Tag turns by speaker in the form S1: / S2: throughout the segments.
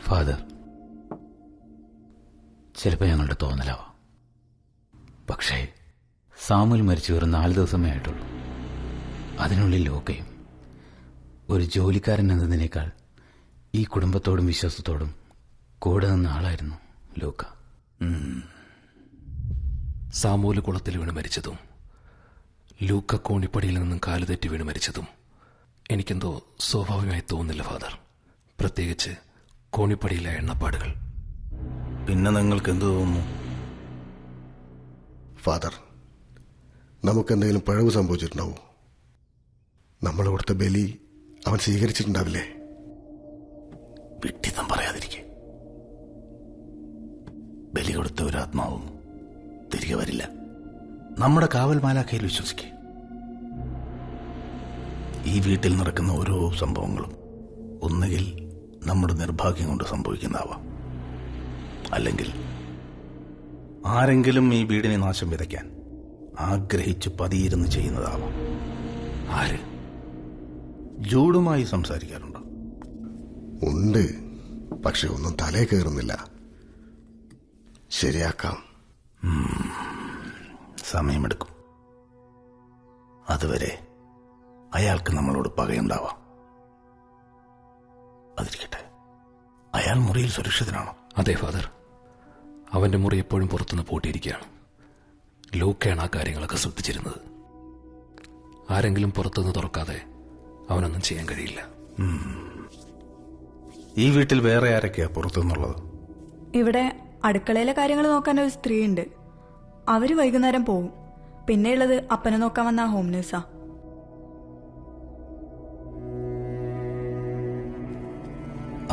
S1: Father, ചിലപ്പോൾ ഞങ്ങളുടെ തോന്നലാവാം. പക്ഷേ സാമുൽ മരിച്ചു വെറും 4 ദിവസമേ ആയിട്ടുള്ളൂ. അതിനുള്ളിൽ ലോക്കയും. ഒരു ജോലിക്കാരൻ എന്നതിനേക്കാൾ ഈ കുടുംബത്തോടും വിശ്വാസത്തോടും കൂടെ നിന്ന ആളായിരുന്നു ലോക്ക.
S2: സാമൂല് കുളത്തിൽ വീണ് മരിച്ചതും ലൂക്ക കോണിപ്പടിയിൽ നിന്നും കാലുതെറ്റി വീണ് മരിച്ചതും എനിക്കെന്തോ സ്വാഭാവികമായി തോന്നുന്നില്ല ഫാദർ. പ്രത്യേകിച്ച് കോണിപ്പടിയിലെ എണ്ണപ്പാടുകൾ.
S3: പിന്നെ നിങ്ങൾക്ക് എന്ത് തോന്നുന്നു?
S4: ഫാദർ, നമുക്കെന്തെങ്കിലും പിഴവ് സംഭവിച്ചിട്ടുണ്ടാവോ? നമ്മൾ കൊടുത്ത ബലി അവൻ സ്വീകരിച്ചിട്ടുണ്ടാവില്ലേ?
S3: വിട്ടിത്തം പറയാതിരിക്കെ. ബലി കൊടുത്ത ഒരു ആത്മാവും തിരികെ വരില്ല. നമ്മുടെ കാവൽ മാലാഖയിൽ വിശ്വസിക്കേ. ഈ വീട്ടിൽ നടക്കുന്ന ഓരോ സംഭവങ്ങളും ഒന്നുകിൽ നമ്മുടെ നിർഭാഗ്യം കൊണ്ട് സംഭവിക്കുന്നതാവാം, അല്ലെങ്കിൽ ആരെങ്കിലും ഈ വീടിനെ നാശം വിതയ്ക്കാൻ ആഗ്രഹിച്ച് പതിയിരുന്ന് ചെയ്യുന്നതാവാം.
S2: ആര്?
S3: ജൂഡുമായി സംസാരിക്കാറുണ്ടോ?
S4: ഉണ്ട്, പക്ഷെ ഒന്നും തലേ കയറുന്നില്ല. ശരിയാക്കാം.
S3: സമയമെടുക്കും. അതുവരെ അയാൾക്ക് നമ്മളോട് പകയുണ്ടാവാം. അതിരിക്കട്ടെ, അയാൾ മുറിയിൽ സുരക്ഷിതനാണോ?
S2: അതെ ഫാദർ, അവന്റെ മുറി എപ്പോഴും പുറത്തുനിന്ന് പൂട്ടിയിരിക്കുകയാണ്. ലൂക്കയാണ് ആ കാര്യങ്ങളൊക്കെ ശ്രദ്ധിച്ചിരുന്നത്. ആരെങ്കിലും പുറത്തുനിന്ന് തുറക്കാതെ അവനൊന്നും ചെയ്യാൻ കഴിയില്ല.
S3: ഈ വീട്ടിൽ വേറെ ആരൊക്കെയാ പുറത്തുനിന്നുള്ളത്?
S5: ഇവിടെ അടുക്കളയിലെ കാര്യങ്ങൾ നോക്കാൻ ഒരു സ്ത്രീ ഉണ്ട്. അവര് വൈകുന്നേരം പോവും. പിന്നെയുള്ളത് അപ്പനെ നോക്കാൻ വന്ന ഹോം നേഴ്സാ.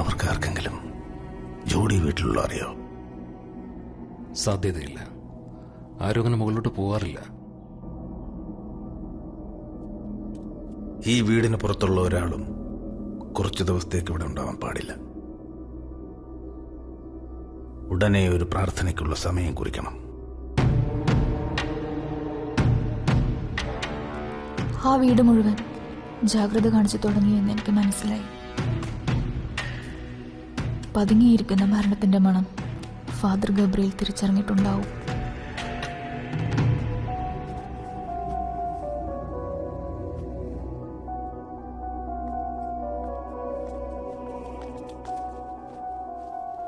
S3: അവർക്ക് ആർക്കെങ്കിലും ജോഡി വീട്ടിലുള്ള അറിയോ?
S2: സാധ്യതയില്ല. ആരും അങ്ങനെ മുകളിലോട്ട് പോകാറില്ല.
S3: ഈ വീടിന് പുറത്തുള്ള ഒരാളും കുറച്ചു ദിവസത്തേക്ക് ഇവിടെ ഉണ്ടാവാൻ പാടില്ല. ഉടനെ ഒരു പ്രാർത്ഥനയ്ക്കുള്ള സമയം കുറിക്കണം.
S6: ആ വീട് മുഴുവൻ ജാഗ്രത കാണിച്ചു തുടങ്ങിയെന്ന് എനിക്ക് മനസ്സിലായി. പതുങ്ങിയിരിക്കുന്ന മരണത്തിന്റെ മണം ഫാദർ ഗബ്രിയേൽ തിരിച്ചറിഞ്ഞിട്ടുണ്ടാവും.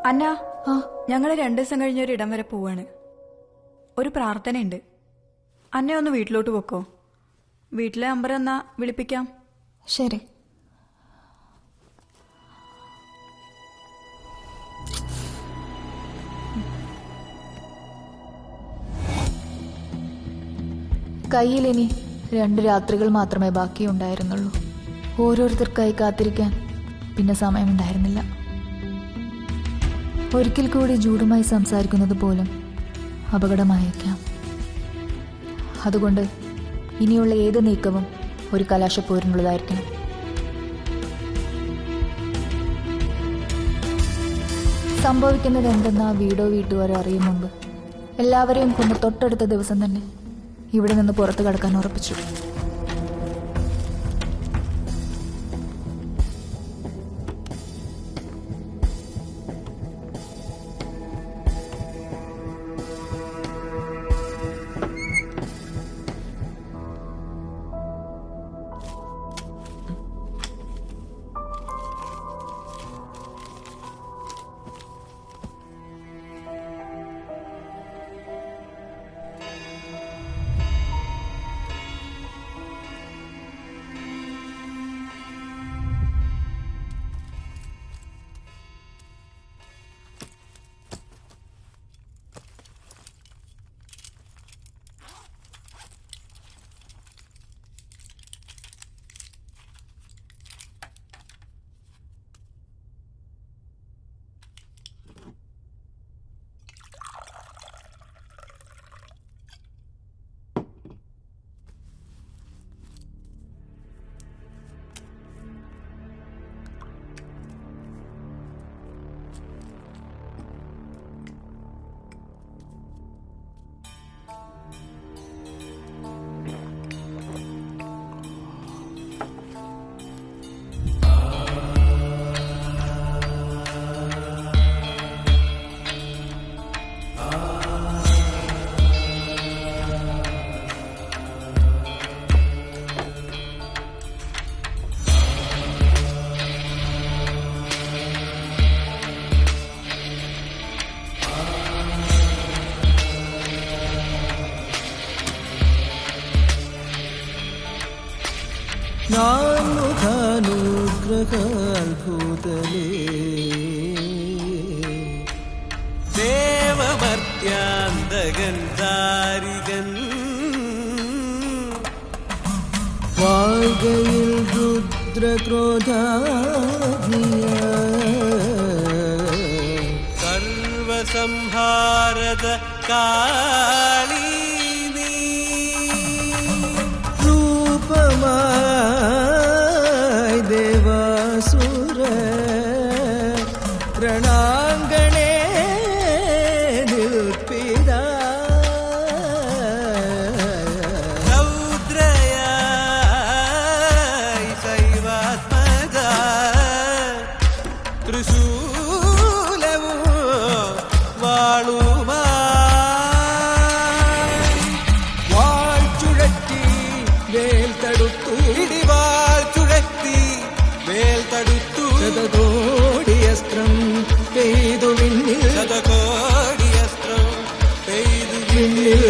S5: അന്ന, ഞങ്ങൾ 2 ദിവസം കഴിഞ്ഞ ഒരു ഇടം വരെ പോവാണ്. ഒരു പ്രാർത്ഥനയുണ്ട്. അന്നെ ഒന്ന് വീട്ടിലോട്ട് പോക്കോ. വീട്ടിലെ നമ്പർ എന്നാ വിളിപ്പിക്കാം.
S6: ശരി. കയ്യിലിനി 2 രാത്രികൾ മാത്രമേ ബാക്കിയുണ്ടായിരുന്നുള്ളൂ. ഓരോരുത്തർക്കായി കാത്തിരിക്കാൻ പിന്നെ സമയമുണ്ടായിരുന്നില്ല. ഒരിക്കൽ കൂടി ജൂഡുമായി സംസാരിക്കുന്നത് പോലും അപകടമായേക്കാം. അതുകൊണ്ട് ഇനിയുള്ള ഏത് നീക്കവും ഒരു കലാശപ്പോരിനുള്ളതായിരിക്കണം. സംഭവിക്കുന്നത് എന്തെന്ന് ആ വീട്ടുകാരെ അറിയും മുമ്പ് എല്ലാവരെയും കൊന്ന് തൊട്ടടുത്ത ദിവസം തന്നെ ഇവിടെ നിന്ന് പുറത്തു കടക്കാൻ ഉറപ്പിച്ചു.
S7: മഹാൽ ഭൂതലേ ദേവമർത്യാന്തകൻ ദാരികൻ വാഴ്കയിൽ രുദ്രക്രോധാഗ്നിയ സർവസംഹാരത കാളീ നീ രൂപമായി ദേവാസുര രണാങ്കണേ നിൽപ്പിതാ രൗദ്രയായി ശൈവാത്മജ തൃശൂലവും വാളുമായി വാൾ ചുഴറ്റി വേൽ തടുത്തു ഇടിവാൾ ചുഴറ്റി വേൽ തടുത്തു ശതകോടിയസ്ത്രം പെയ്തു വിണ്ണിൽ ശതകോടിയസ്ത്രം പെയ്തു വിണ്ണിൽ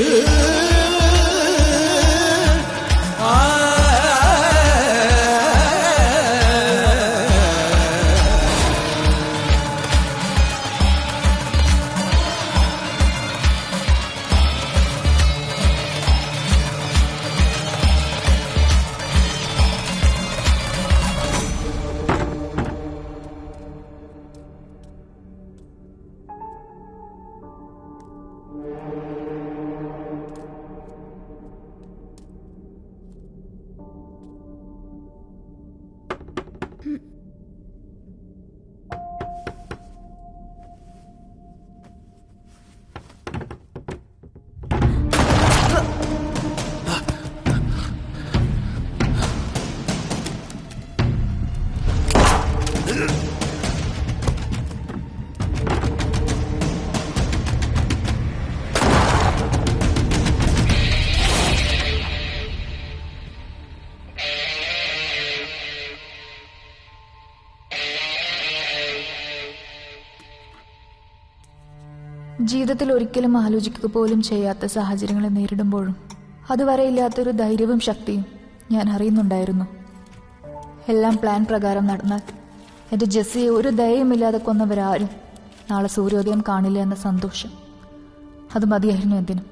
S6: ജീവിതത്തിൽ ഒരിക്കലും ആലോചിക്കുക പോലും ചെയ്യാത്ത സാഹചര്യങ്ങളെ നേരിടുമ്പോഴും അതുവരെ ഇല്ലാത്തൊരു ധൈര്യവും ശക്തിയും ഞാൻ അറിയുന്നുണ്ടായിരുന്നു. എല്ലാം പ്ലാൻ പ്രകാരം നടന്നാൽ എൻ്റെ ജെസ്സിയെ ഒരു ദയയുമില്ലാതെ കൊന്നവരാരും നാളെ സൂര്യോദയം കാണില്ല എന്ന സന്തോഷം അത് മതിയായിരുന്നു എന്തിനും.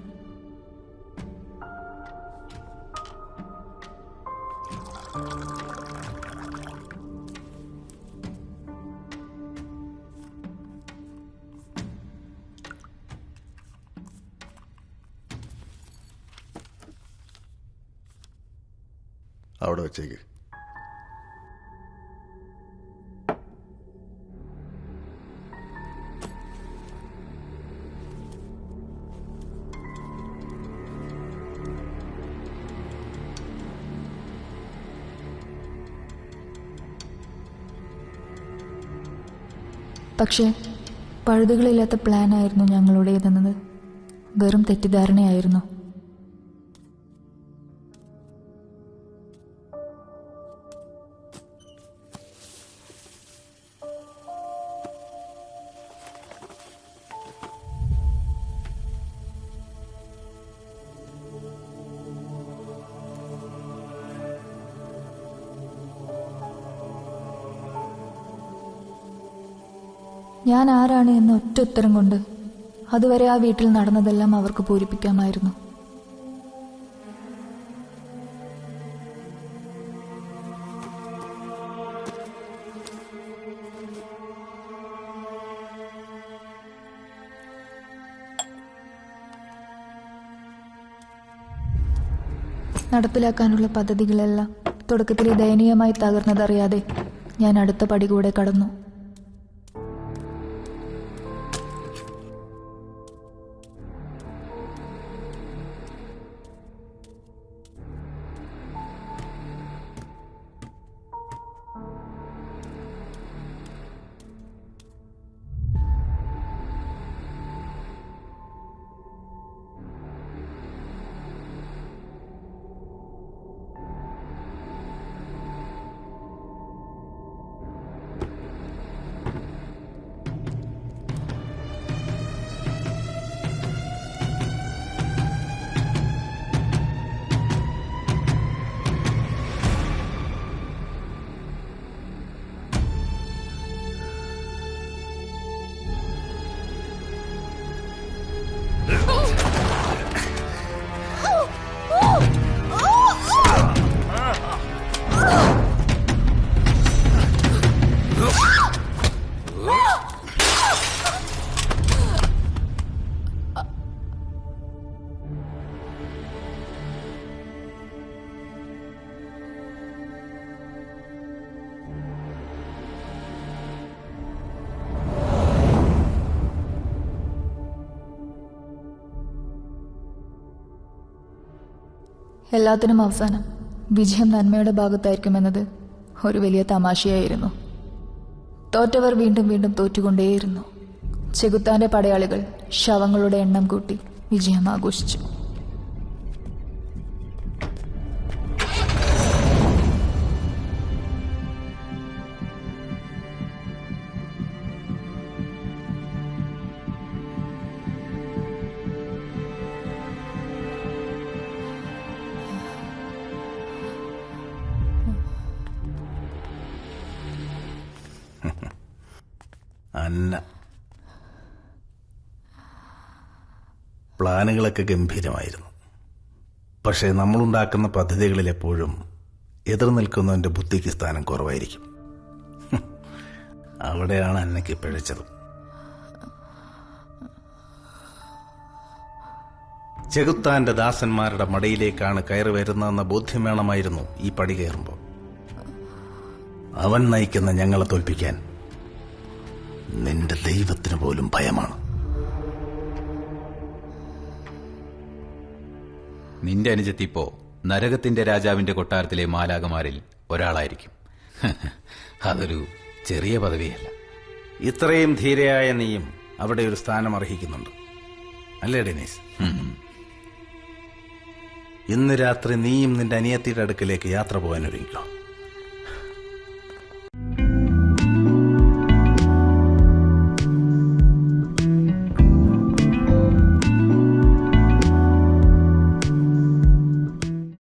S4: അവിടെ വെച്ചേക്ക്.
S6: പക്ഷേ പഴുതുകളില്ലാത്ത പ്ലാനായിരുന്നു ഞങ്ങളുടേതെന്നത് വെറും തെറ്റിദ്ധാരണയായിരുന്നു. ഞാൻ ആരാണ് എന്ന ഒറ്റ ഉത്തരം കൊണ്ട് അതുവരെ ആ വീട്ടിൽ നടന്നതെല്ലാം അവർക്ക് പൂരിപ്പിക്കാമായിരുന്നു. നടപ്പിലാക്കാനുള്ള പദ്ധതികളെല്ലാം തുടക്കത്തിൽ ദയനീയമായി തകർന്നതറിയാതെ ഞാൻ അടുത്ത പടി കൂടെ കടന്നു. എല്ലാത്തിനും അവസാനം വിജയം നന്മയുടെ ഭാഗത്തായിരിക്കുമെന്നത് ഒരു വലിയ തമാശയായിരുന്നു. തോറ്റവർ വീണ്ടും വീണ്ടും തോറ്റുകൊണ്ടേയിരുന്നു. ചെകുത്താന്റെ പടയാളികൾ ശവങ്ങളുടെ എണ്ണം കൂട്ടി വിജയം ആഘോഷിച്ചു.
S3: അന്ന പ്ലാനുകളൊക്കെ ഗംഭീരമായിരുന്നു. പക്ഷേ നമ്മളുണ്ടാക്കുന്ന പദ്ധതികളിൽ എപ്പോഴും എതിർ നിൽക്കുന്നവന്റെ ബുദ്ധിക്ക് സ്ഥാനം കുറവായിരിക്കും. അവിടെയാണ് അന്നയ്ക്ക് പിഴച്ചത്. ചെകുത്താന്റെ ദാസന്മാരുടെ മടയിലേക്കാണ് കയറി വരുന്നതെന്ന ബോധ്യം വേണമായിരുന്നു ഈ പടി കയറുമ്പോൾ. അവൻ നയിക്കുന്ന ഞങ്ങളെ തോൽപ്പിക്കാൻ നിന്റെ ദൈവത്തിന് പോലും ഭയമാണ്.
S1: നിന്റെ അനുജത്തിപ്പോ നരകത്തിന്റെ രാജാവിന്റെ കൊട്ടാരത്തിലെ മാലാകമാരിൽ ഒരാളായിരിക്കും. അതൊരു ചെറിയ പദവിയല്ല.
S3: ഇത്രയും ധീരയായ നീയും അവിടെ ഒരു സ്ഥാനം അർഹിക്കുന്നുണ്ട്, അല്ലേ ഡെനീസ്? ഇന്ന് രാത്രി നീയും നിന്റെ അനിയത്തിയുടെ അടുക്കിലേക്ക് യാത്ര പോകാൻ ഒരുങ്ങിക്കോ.